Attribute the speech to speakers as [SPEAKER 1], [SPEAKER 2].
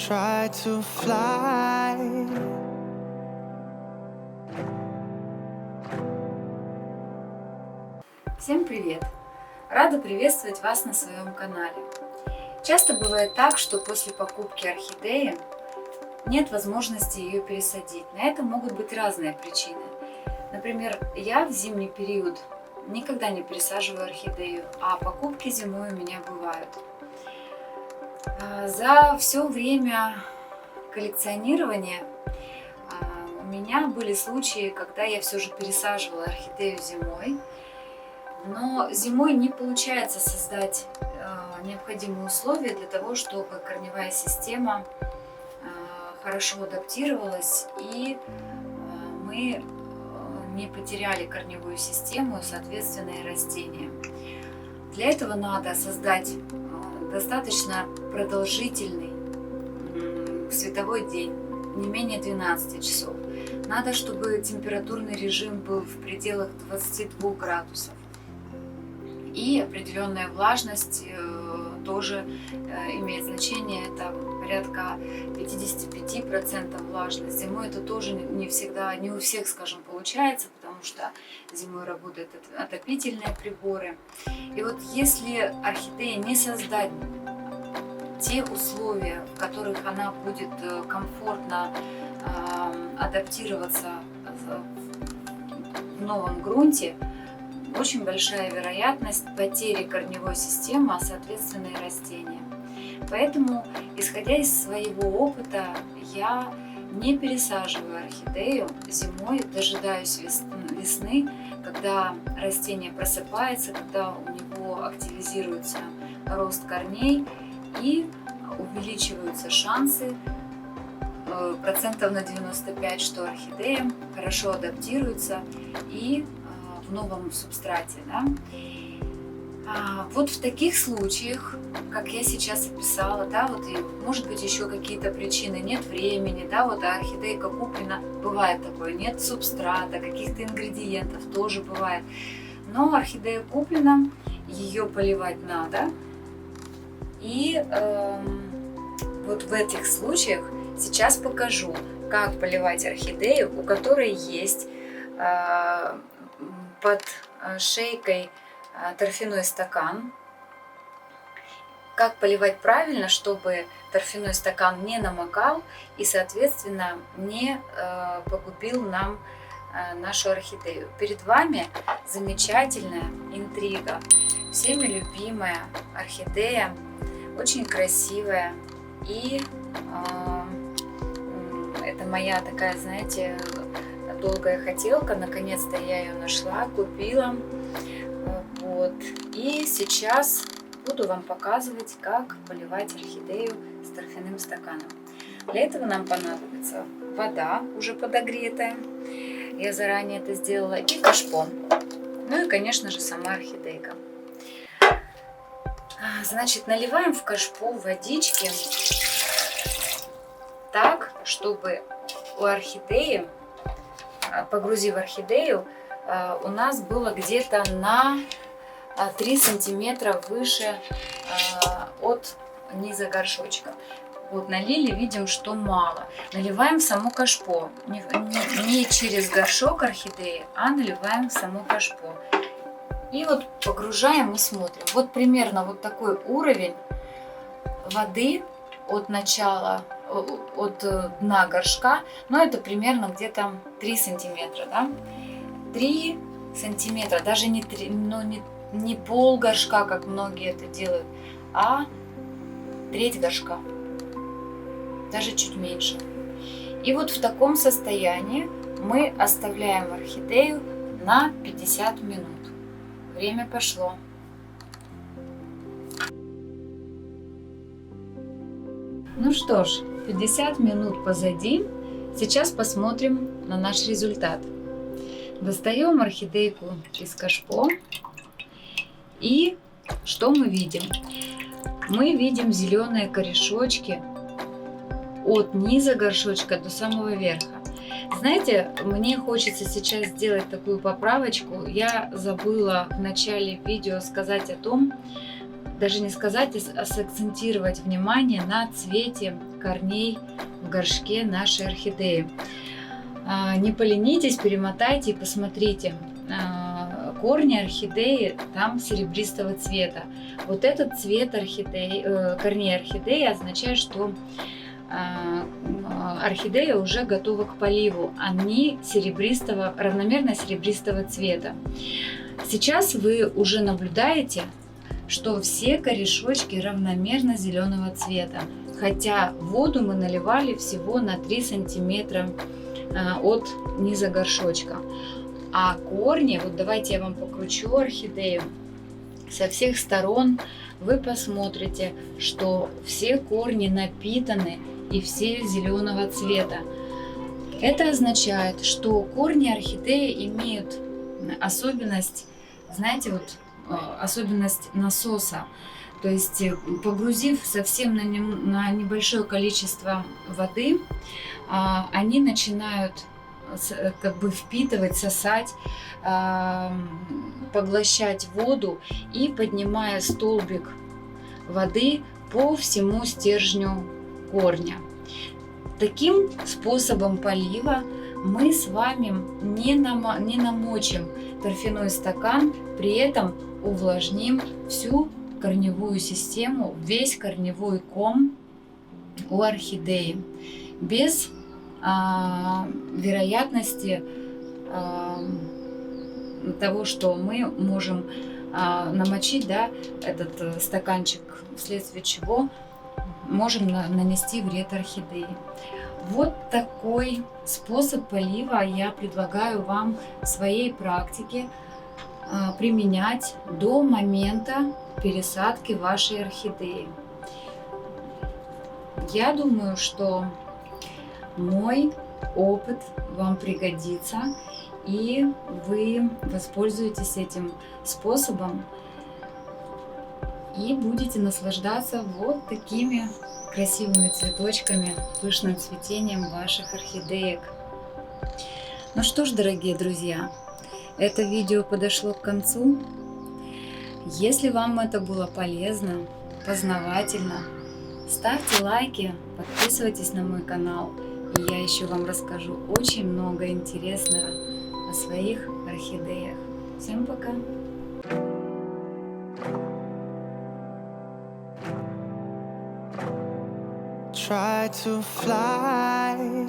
[SPEAKER 1] try to fly.
[SPEAKER 2] Всем привет! Рада приветствовать вас на своем канале. Часто бывает так, что после покупки орхидеи нет возможности ее пересадить. На это могут быть разные причины. Например, я в зимний период никогда не пересаживаю орхидею, а покупки зимой у меня бывают. За все время коллекционирования у меня были случаи, когда я все же пересаживала орхидею зимой, но зимой не получается создать необходимые условия для того, чтобы корневая система хорошо адаптировалась и мы не потеряли корневую систему, соответственно, и растения. Для этого надо создать достаточно продолжительный световой день, не менее 12 часов. Надо, чтобы температурный режим был в пределах 22 градусов. И определенная влажность тоже имеет значение, это порядка 55% влажность. Зимой это тоже не всегда, не у всех, скажем, получается, потому что зимой работают отопительные приборы. И вот если орхидея не создать те условия, в которых она будет комфортно адаптироваться в новом грунте, очень большая вероятность потери корневой системы, а соответственно и растения. Поэтому, исходя из своего опыта, я не пересаживаю орхидею зимой, дожидаюсь весны, когда растение просыпается, когда у него активизируется рост корней и увеличиваются шансы процентов на 95, что орхидея хорошо адаптируется и в новом субстрате. Да? Вот в таких случаях, как я сейчас описала, да, вот и, может быть, еще какие-то причины, нет времени, да, вот орхидейка куплена, бывает такое, нет субстрата, каких-то ингредиентов тоже бывает. Но орхидея куплена, ее поливать надо. И вот в этих случаях сейчас покажу, как поливать орхидею, у которой есть под шейкой торфяной стакан. Как поливать правильно, чтобы торфяной стакан не намокал и, соответственно, не погубил нам нашу орхидею. Перед вами замечательная интрига, всеми любимая орхидея, очень красивая. И это моя такая, знаете, долгая хотелка. Наконец-то я ее нашла, купила. Вот. И сейчас буду вам показывать, как поливать орхидею с торфяным стаканом. Для этого нам понадобится вода, уже подогретая. Я заранее это сделала. И кашпо. Ну и, конечно же, сама орхидейка. Значит, наливаем в кашпо водички так, чтобы у орхидеи, погрузив орхидею, у нас было где-то на 3 сантиметра выше от низа горшочка. Вот налили, видим, что мало. Наливаем в само кашпо. Не через горшок орхидеи, а наливаем в само кашпо. И вот погружаем и смотрим. Вот примерно вот такой уровень воды от начала, от дна горшка. Но это примерно где-то 3 сантиметра. Да? 3 сантиметра, даже не 3, но не пол горшка, как многие это делают, а треть горшка, даже чуть меньше. И вот в таком состоянии мы оставляем орхидею на 50 минут. Время пошло. Ну что ж, 50 минут позади. Сейчас посмотрим на наш результат. Достаем орхидейку из кашпо. И что мы видим? Мы видим зеленые корешочки от низа горшочка до самого верха. Знаете, мне хочется сейчас сделать такую поправочку. Я забыла в начале видео сказать о том, даже не сказать, а сакцентировать внимание на цвете корней в горшке нашей орхидеи. Не поленитесь, перемотайте и посмотрите. Корни орхидеи там серебристого цвета. Вот этот цвет корней орхидеи означает, что орхидея уже готова к поливу. Они равномерно серебристого цвета. Сейчас вы уже наблюдаете, что все корешочки равномерно зеленого цвета, хотя воду мы наливали всего на 3 сантиметра от низа горшочка. А корни, вот давайте я вам покручу орхидею, со всех сторон вы посмотрите, что все корни напитаны и все зеленого цвета. Это означает, что корни орхидеи имеют особенность, знаете, вот особенность насоса. То есть, погрузив совсем на небольшое количество воды, они начинают как бы впитывать, сосать, поглощать воду и поднимая столбик воды по всему стержню корня. Таким способом полива мы с вами не намочим торфяной стакан, при этом увлажним всю корневую систему, весь корневой ком у орхидеи, без вероятности того, что мы можем намочить, да, этот стаканчик, вследствие чего можем нанести вред орхидеи. Вот такой способ полива я предлагаю вам в своей практике применять до момента пересадки вашей орхидеи. Я думаю, что мой опыт вам пригодится, и вы воспользуетесь этим способом и будете наслаждаться вот такими красивыми цветочками, пышным цветением ваших орхидеек. Ну что ж, дорогие друзья, это видео подошло к концу. Если вам это было полезно, познавательно, ставьте лайки, подписывайтесь на мой канал, и я еще вам расскажу очень много интересного о своих орхидеях. Всем пока!
[SPEAKER 1] Try to fly